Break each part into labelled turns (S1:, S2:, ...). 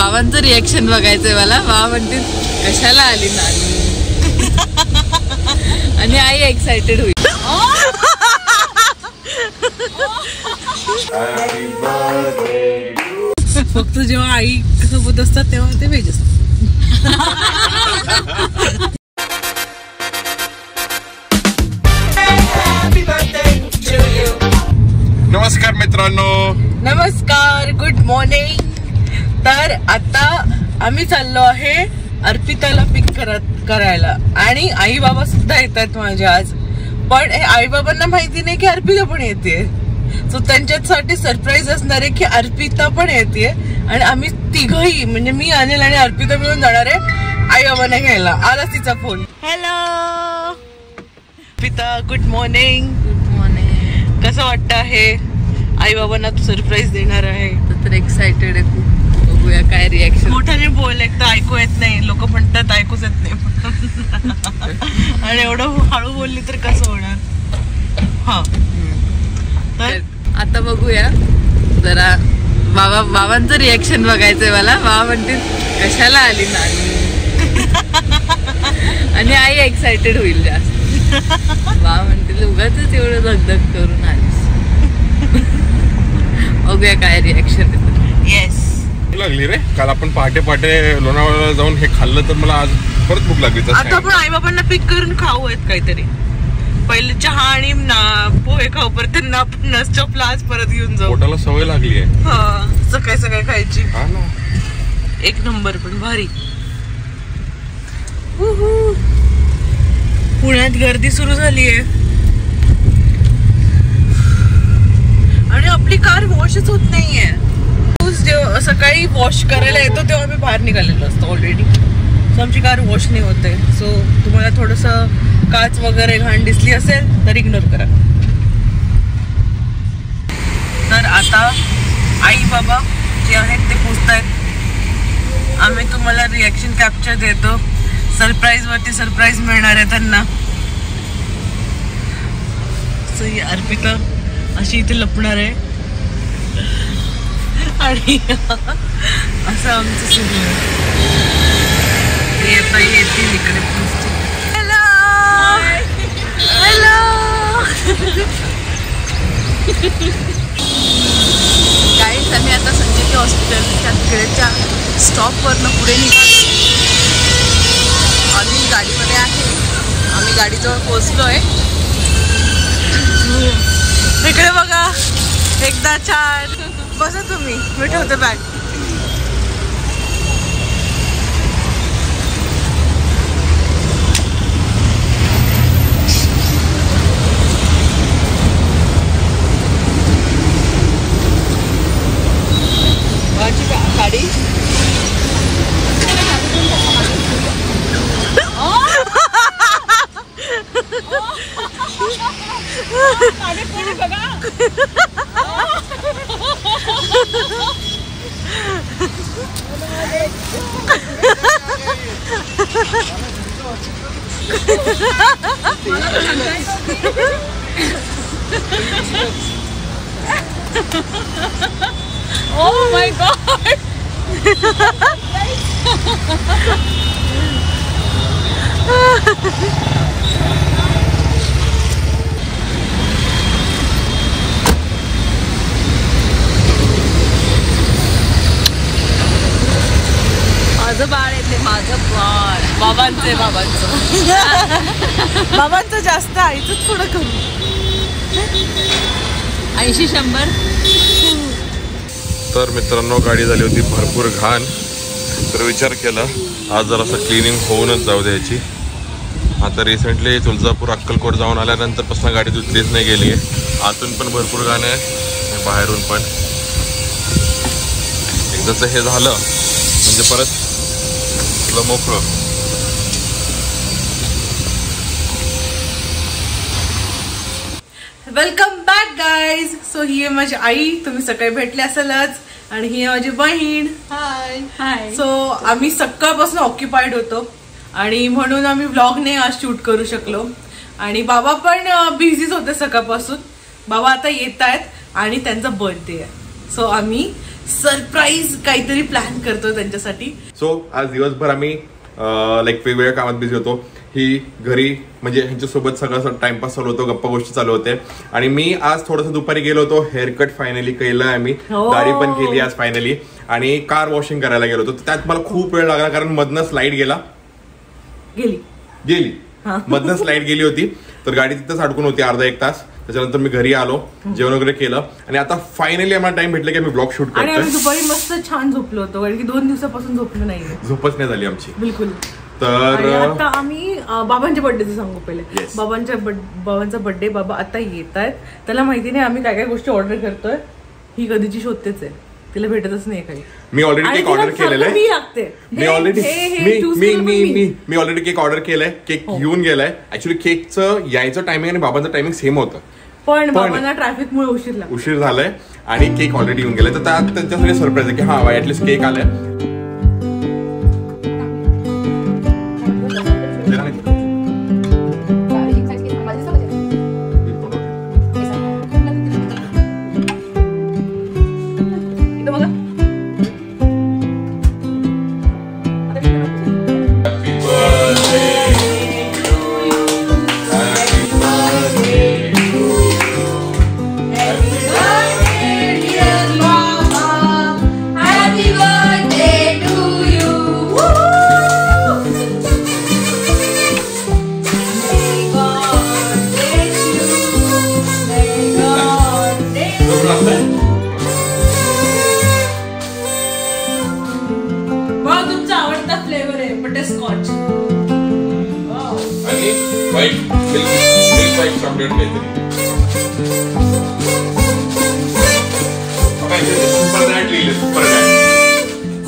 S1: बाबांचं रिएक्शन बघायचंय मला. बाबा म्हणते कशाला आली नानी आणि आई एक्साइटेड होईल.
S2: फक्त जेव्हा आई सोबत असतात तेव्हा ते वेज असतात.
S3: नमस्कार मित्रांनो.
S2: नमस्कार, गुड मॉर्निंग. तर आता आम्ही चाललो आहे अर्पिताला पिक करायला आणि आई बाबा सुद्धा येतात माझे आज. पण आई बाबांना माहिती नाही की अर्पिता पण येते. सो त्यांच्यासाठी सरप्राईज असणार आहे की अर्पिता पण येते आणि आम्ही तिघही म्हणजे मी, अनिल आणि अर्पिता मिळून जाणार आहे आई बाबांना घ्यायला. आला तिचा phone. Hello Arpita, good morning.
S1: Good morning.
S2: कसं वाटतं आहे? आई बाबांना तू सरप्राईज देणार आहे
S1: तर एक्साइटेड आहे खूप. बघूया काय रिएक्शन.
S2: मोठ्याने बोल, एक तर ऐकू येत नाही. लोक म्हणतात ऐकूच येत नाही आणि एवढं हळू बोलली तर कसं होणार. हा तर
S1: आता बघूया जरा. बाबांचं रिएक्शन बघायचंय मला. बाबा म्हणते कशाला आली नानी आणि आई एक्साइटेड होईल जास्त. बाबा म्हणते उगाच एवढं धगधग करून आलीस. बघूया काय रिएक्शन येतं.
S2: येस
S3: लागली रे. काल आपण पहाटे लोणावळ्याला जाऊन हे खाल्लं तर मला आज परत भूक लागली.
S2: आता आपण आई बाबांना पिक करून खाऊ आहेत काहीतरी. पहिले चहा आणि पोहे खाऊ, परत त्यांना आपण नसचॉपला आज परत घेऊन जाऊ.
S3: पोटाला सवय लागली आहे.
S2: हा, सकाळी खायची.
S3: हा ना,
S2: एक नंबर. पण भारी. पुण्यात गर्दी सुरू झाली आहे आणि आपली कार वॉशच होत नाहीये. जेव्हा सकाळी वॉश करायला येतो तेव्हा आम्ही बाहेर निघालेलो असतो ऑलरेडी. सो आमची कार वॉश नाही होते. सो तुम्हाला थोडस काच वगैरे घाण दिसली असेल तर इग्नोर करा. तर आता आई बाबा जे आहेत ते पोचतायत. आम्ही तुम्हाला रिएक्शन कॅप्चर देतो. सरप्राईज वरती सरप्राईज मिळणार आहे त्यांना. सो ही अर्पिता अशी इथे लपणार आहे आणि असं आमचं सुरू आहे. येतील इकडे. Hello hello.
S1: गाईज, आम्ही आता संजीवनी हॉस्पिटलच्या तिकडेच्या स्टॉपवरनं पुढे निघालो. आम्ही गाडीमध्ये आहे. आम्ही गाडीजवळ पोहोचलोय.
S2: इकडे बघा. एकदा छान. बसा तुम्ही, मी ठेवते बॅग.
S1: गाडी Oh my God. माझं बाळ येते. माझं बाळ. बाबांचं
S2: बाबांचं जास्त, आईचं थोडं कमी.
S1: 80-100.
S3: तर मित्रांनो, गाडी झाली होती भरपूर घाण. तर विचार केला आज जरासं क्लिनिंग होऊनच जाऊ द्यायची. आता रिसेंटली तुळजापूर अक्कलकोट जाऊन आल्यानंतरपासून गाडी धुतलीच नाही गेली आहे. आतून पण भरपूर घाण आहे, बाहेरून पण. एकदाचं हे झालं म्हणजे परत तुला मोकळं.
S2: Welcome back guys. सो ही आहे माझी आई, तुम्ही सकाळी भेटले असेलच. आणि ही आहे माझी बहीण.
S1: हाय हाय.
S2: सो आम्ही सकाळपासून ऑक्युपाइड होतो आणि म्हणून आम्ही व्लॉग नाही आज शूट करू शकलो. आणि बाबा पण बिझीच होते सकाळपासून. बाबा आता येत आहेत आणि त्यांचा बर्थडे आहे. सो आम्ही सरप्राईज काहीतरी प्लॅन करतोय त्यांच्यासाठी.
S3: सो आज दिवसभर आम्ही लाईक वेगवेगळ्या कामात बिझी होतो. ही घरी म्हणजे ह्यांच्यासोबत सगळं टाइमपास चालू होतो, गप्पा गोष्टी चालू होते. आणि मी आज थोडंसं दुपारी गेलो होतो, हेअरकट फायनली केलं आम्ही, गाडी पण केली आज फायनली. आणि कार वॉशिंग करायला गेलो होतो. त्यात मला खूप वेळ लागला कारण मधनं स्लाइड गेली मधनं स्लाइड गेली होती. तर गाडी तिथंच अडकून होती अर्धा एक तास. त्याच्यानंतर मी घरी आलो, जेवण वगैरे केलं आणि आता फायनली आम्हाला टाइम भेटला की आम्ही ब्लॉग शूट करतोय.
S2: आणि दुपारी मस्त छान झोपलो होतो कारण की 2 दिवसापासून झोपलो नाही,
S3: झोपच नाही झाली आमची
S2: बिलकुल.
S3: तर
S2: आता आम्ही बाबांच्या बर्थडेचं सांगू पहिले. बाबांचा बर्थडे, बाबा आता येत आहेत. त्याला माहिती नाही आम्ही काय काय गोष्टी ऑर्डर करतोय. ही कधीची शोधतेच आहे, तिला भेटतच नाही काही.
S3: मी ऑलरेडी केक ऑर्डर केलेला आहे. मी ऑलरेडी केक ऑर्डर केलाय, केक येऊन गेलाय. ऍक्च्युली केकचं यायचं टायमिंग आणि बाबांचं टायमिंग सेम होतं,
S2: पण बाबांना ट्रॅफिकमुळे
S3: उशीर झालाय आणि केक ऑलरेडी येऊन गेलाय. तर त्यांच्यासाठी सरप्राईज आहे की हा ऍटलीस्ट केक आलाय.
S2: तुमचा आवडता फ्लेवर आहे बटरस्कॉच
S3: आणि व्हाईट चॉकलेट काहीतरी.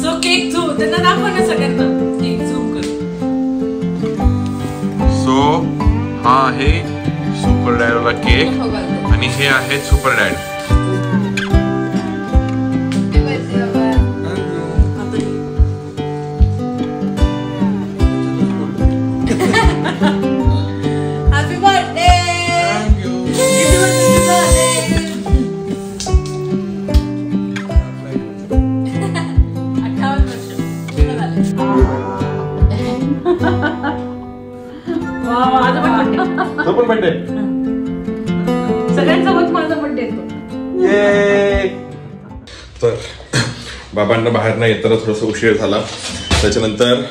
S2: सो केक त्यांना दाखवा ना सगळ्यांना केक झूम कर.
S3: सो हा आहे सुपर डॅड वाला केक आणि हे आहे सुपर डॅड.
S2: Happy birthday. सगळ्यांसोबत माझा बर्थडे येतो.
S3: तर बाबांना बाहेर नाही येताना थोडासा उशीर झाला. त्याच्यानंतर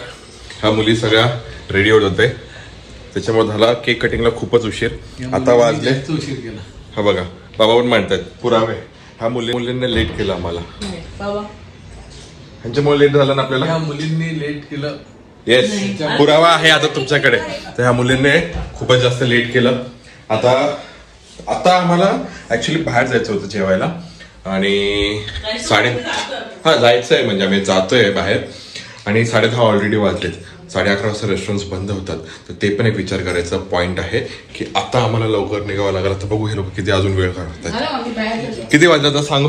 S3: ह्या मुली सगळ्या रेडी होत होते, त्याच्यामुळे झाला केक कटिंगला खूपच उशीर. आता वाजले
S4: उशीर केला.
S3: हा बघा बाबा पण म्हणतात पुरावे. ह्या मुलींनी लेट केलं आम्हाला, ह्यांच्यामुळे लेट झालं ना आपल्याला.
S4: ह्या मुलींनी लेट केलं.
S3: येस, पुरावा आहे आता तुमच्याकडे. तर ह्या मुलींनी खूपच जास्त लेट केलं. आता आम्हाला ऍक्च्युली बाहेर जायचं होतं जेवायला आणि जायचं आहे म्हणजे आम्ही जातोय बाहेर आणि 10:30 ऑलरेडी वाजलेत. 11:30 वाजता रेस्टॉरंट बंद होतात. तर ते पण एक विचार करायचा पॉइंट आहे की आता आम्हाला लवकर निघावं लागेल. तर बघू हे लोक किती अजून वेळ काढतात. किती वाजले आता सांगू?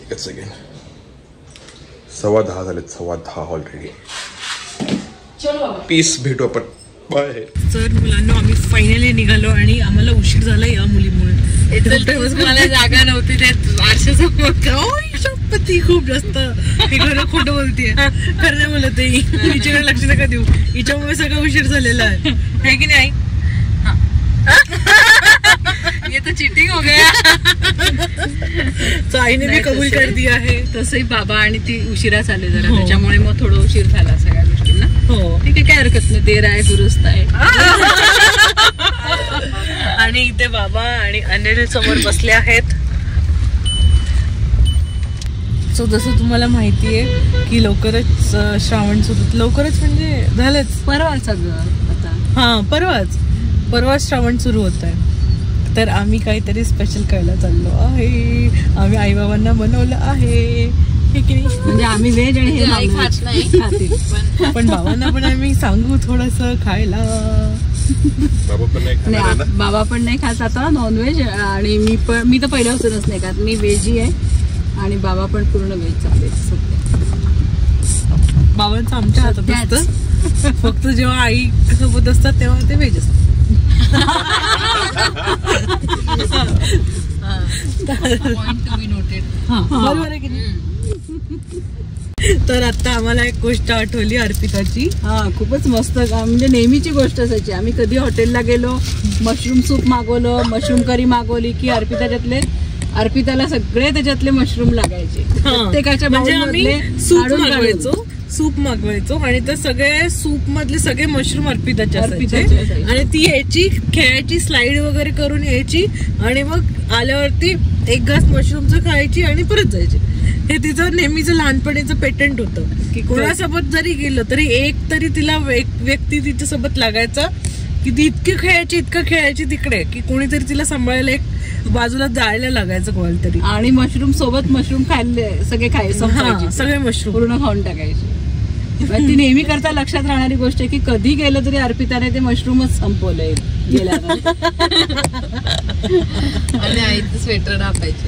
S3: एकच सेकंड. 10:15 झालेत, 10:15 ऑलरेडी. पीस, भेटू आपण. बाय.
S2: तर मुलांना आम्ही फायनली निघालो आणि आम्हाला उशीर झाला या मुलीमुळे.
S1: मला जागा नव्हती ते
S2: ती खूप जास्त खोटं बोलतीये. खरं नाही बोलत आहे. हिच्याकडे लक्ष नका देऊ, हिच्यामुळे सगळं उशीर झालेला आहे की नाही.
S1: ये तो चीटिंग हो गया.
S2: आईने भी कबूल कर दिया आहे.
S1: तसंही बाबा आणि ती उशिरा चालले जरा, त्याच्यामुळे मग थोडं उशीर झाला सगळ्या गोष्टींना.
S2: हो
S1: ठीक आहे, काय हरकत नाही. देर आहे दुरुस्त आहे.
S2: आणि इथे बाबा आणि अनिल समोर बसले आहेत. सो जसं तुम्हाला माहितीये की लवकरच श्रावण सुरू, लवकरच म्हणजे झालंच,
S1: परवाच सगळं आता.
S2: परवाच श्रावण सुरू होत आहे. तर आम्ही काहीतरी स्पेशल करायला चाललो आहे. आम्ही आईबाबांना बनवलं आहे
S1: म्हणजे आम्ही व्हेज आणि हे आई खात नाही,
S2: पण बाबांना पण आम्ही सांगू थोडस खायला.
S1: बाबा पण नाही खात आता नॉनव्हेज आणि मी तर पहिल्यापासूनच नाही खात. मी व्हेजी आहे आणि बाबा पण पूर्ण व्हेज चालेल सध्या.
S2: बाबांचं आमच्या हातात असतं, फक्त जेव्हा आई सोबत असतात तेव्हा ते व्हेज असतात. बरोबर आहे की नाही? तर आता आम्हाला एक गोष्ट आठवली अर्पिताची.
S1: खूपच मस्त म्हणजे नेहमीची गोष्ट असायची. आम्ही कधी हॉटेलला गेलो, मशरूम सूप मागवलं, मशरूम करी मागवली की अर्पिताला सगळे त्याच्यातले मशरूम लागायचे. प्रत्येकाच्या
S2: म्हणजे आम्ही सूप मागवायचो आणि त्या सगळे सूप मधले सगळे मशरूम अर्पिताचे असायचे आणि ती यायची खेळायची, स्लाइड वगैरे करून यायची आणि मग आल्यावरती एक घास मशरूमचं खायची आणि परत जायची. हे तिचं नेहमीचं लहानपणीचं पेटंट होतं की कोणासोबत जरी गेलं तरी एक तरी तिला एक व्यक्ती तिच्यासोबत लागायचा की ती इतकं खेळायची तिकडे की कोणीतरी तिला सांभाळायला एक बाजूला जायला लागायचं कोणाला तरी.
S1: आणि मशरूम सोबत मशरूम खायले सगळे मशरूम पूर्ण खाऊन टाकायचे. ती नेहमी करता लक्षात राहणारी गोष्ट आहे की कधी गेलं तरी अर्पिताने ते मशरूमच संपवलंय गेल्यानंतर.
S4: आणि आईचं स्वेटर टाकायचे.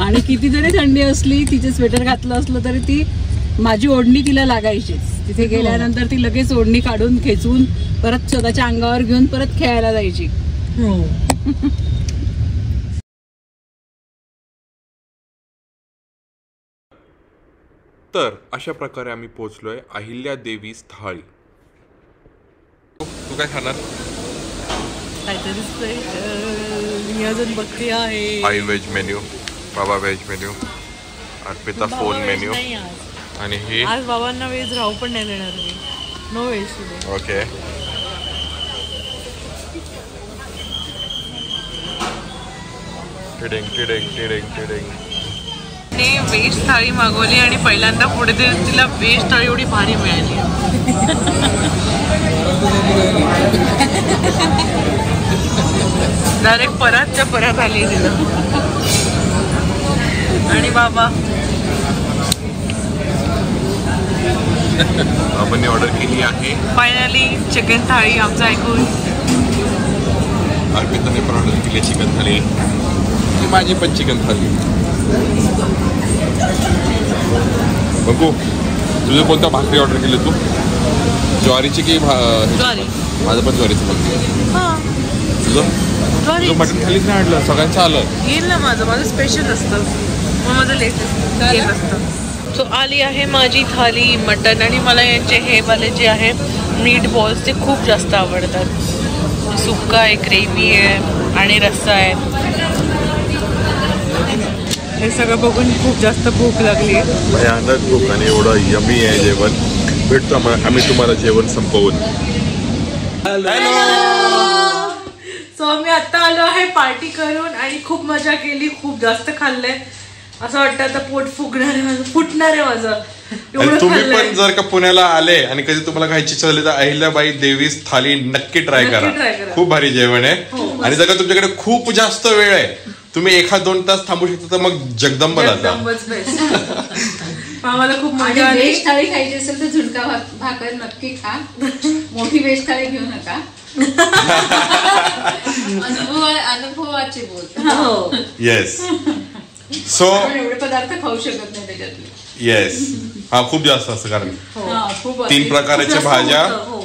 S1: आणि किती जरी थंडी असली, तिचे स्वेटर घातलं असलं तरी ती माझी ओढणी तिला लागायचीच. तिथे गेल्यानंतर ती लगेच ओढणी काढून खेचून परत स्वतःच्या अंगावर घेऊन परत खेळायला जायची.
S3: तर अशा प्रकारे आम्ही पोहोचलोय अहिल्यादेवी थाळी. तू काय खाणार?
S2: काहीतरी स्पेशल मी अजून बघते आहे.
S3: आई व्हेज मेन्यू, बाबा veg menu, Arpita phone menu आणि हे
S2: आज बाबांना व्हेज राहू पण नाही देणार मी. No veg today.
S3: ओके. टिडिंग.
S2: व्हेज थाळी मागवली आणि पहिल्यांदा पुढे तिला व्हेज थाळी एवढी भारी मिळाली. डायरेक्ट परत आली तिला. आणि बाबा
S3: आपण ऑर्डर केली आहे
S2: फायनली चिकन थाळी आमचं ऐकून.
S3: अर्पिताने पण ऑर्डर केली चिकन थाळी. माझी पण चिकन थाळी. बघू तुझं कोणत्या भाकरी ऑर्डर केली तू? ज्वारीची की
S2: ज्वारी?
S3: माझं पण ज्वारीचं भाकरी. तुझं मटण खालीच नाही आणलं, सगळ्यांचं आलं.
S2: येईल ना माझं स्पेशल असतं, मग माझं लेटेस्ट येत असतं. सो आली आहे माझी थाली मटण आणि मला यांचे हे वाले जे आहे मीट बॉल्स ते खूप जास्त आवडतात. सुक्का आहे, ग्रेव्ही आहे आणि रस्सा आहे. हे सगळं बघून खूप जास्त भूक लागली आहे.
S3: भयानक भूक आणि एवढं यमी आहे जेवण. भेटतो आम्ही तुम्हाला जेवण संपवून.
S2: सो आम्ही आता आलो आहे पार्टी करून आणि खूप मजा केली, खूप जास्त खाल्लंय. असं वाटतं आता पोट फुटणार आहे माझं.
S3: तुम्ही पण जर का पुण्याला आले आणि कधी तुम्हाला खायची इच्छा झाली तर अहिल्याबाई देवीस थाली नक्की ट्राय करा. खूप भारी जेवण आहे. आणि जर का तुमच्याकडे खूप जास्त वेळ आहे, तुम्ही 1-2 तास थांबू शकता तर मग जगदंब जाता.
S2: आम्हाला खूप मजा आली.
S1: व्हेज थाळी खायची असेल तर झुणका भाकर नक्की खा. मोठी व्हेज थाळी घेऊ नका. अनुभवाचे बोल.
S3: येस. सो
S1: एवढे पदार्थ खाऊ शकत नाही त्याच्यातले.
S3: येस. हा खूप जास्त असतं कारण 3 प्रकारच्या भाज्या,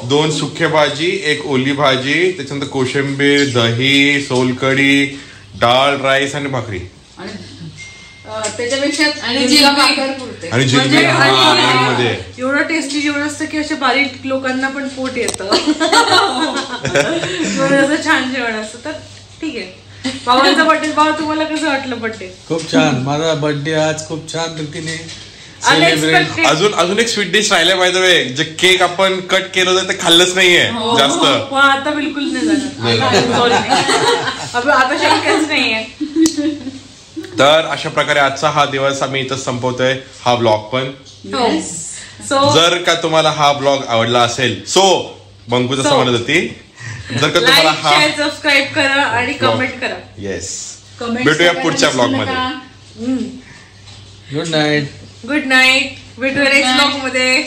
S3: 2 सुखे भाजी, 1 ओली भाजी, त्याच्यानंतर कोशिंबीर, दही, सोलकढी, डाळ, राईस आणि भाकरी.
S1: त्याच्यापेक्षा आणि
S3: जिलेबी मध्ये
S2: एवढं टेस्टी जेवण असतं की अशा बारीक लोकांना पण पोट येतं. छान जेवण असतं. तर ठीक आहे. बाबांचा बर्थडे. बाबा तुम्हाला कसं वाटलं बर्थडे?
S5: खूप छान. माझा बर्थडे आज खूप छान रीतीने
S3: अजून एक स्वीट डिश राहिल्या बाय द वे. जे केक आपण कट केलं होतं ते खाल्लंच नाहीये जास्त.
S2: आता बिलकुल नाही झालं. आता शक्यच नाहीये.
S3: तर अशा प्रकारे आजचा हा दिवस आम्ही इथं संपवतोय. हा ब्लॉग पण. जर का तुम्हाला हा ब्लॉग आवडला असेल सो बंकू जसं म्हणत होती, जर का तुम्हाला हा
S2: सबस्क्राईब करा आणि कमेंट करा.
S3: येस. भेटूया पुढच्या ब्लॉग मध्ये.
S5: Good night.
S2: भेटूया नेक्स्ट ब्लॉग मध्ये.